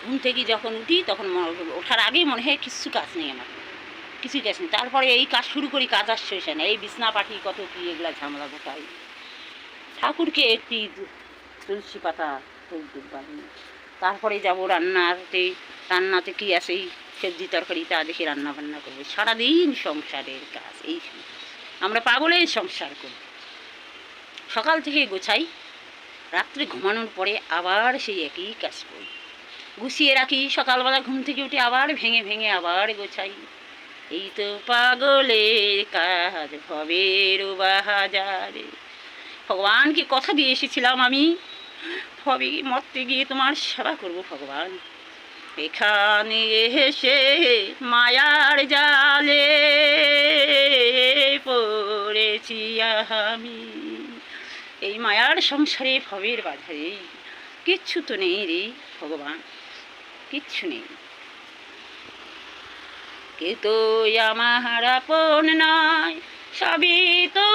ঘুম থেকে যখন উঠি তখন ওঠার আগেই মনে হয় কিচ্ছু কাজ নেই আমার, কিছুই কাজ নেই। তারপরে এই কাজ শুরু করি, কাজ আর শেষ হয় না। এই বিছনা পাটি কত কী এগুলা ঝামেলা গোটাই, ঠাকুরকে একটি তুলসী পাতা ফুল বানি, তারপরে যাবো রান্নাতে। রান্নাতে কি আছে, এই সবজি তরকারি তা দেখে রান্না বান্না করবো। সারাদিন সংসারের কাজ, এই আমরা পাগলের সংসার করি। সকাল থেকে গোছাই, রাত্রে ঘুমানোর পরে আবার সেই একই কাজ করি, গুছিয়ে রাখি। সকালবেলা ঘুম থেকে উঠে আবার ভেঙে ভেঙে আবার গোছাই। এই তো পাগলের কাজ, ভবের বাহাজারে। ভগবানকে কথা দিয়ে এসেছিলাম আমি, ভবে মরতে গিয়ে তোমার সেবা করব ভগবান। এখানে এসে মায়ার জালে পড়েছি আমি। এই মায়ার সংসারে ভবের বাধারে কিচ্ছু তো নেই রে ভগবান, কিচ্ছু নেই। কে তো আমার আপন নয়, সবই তো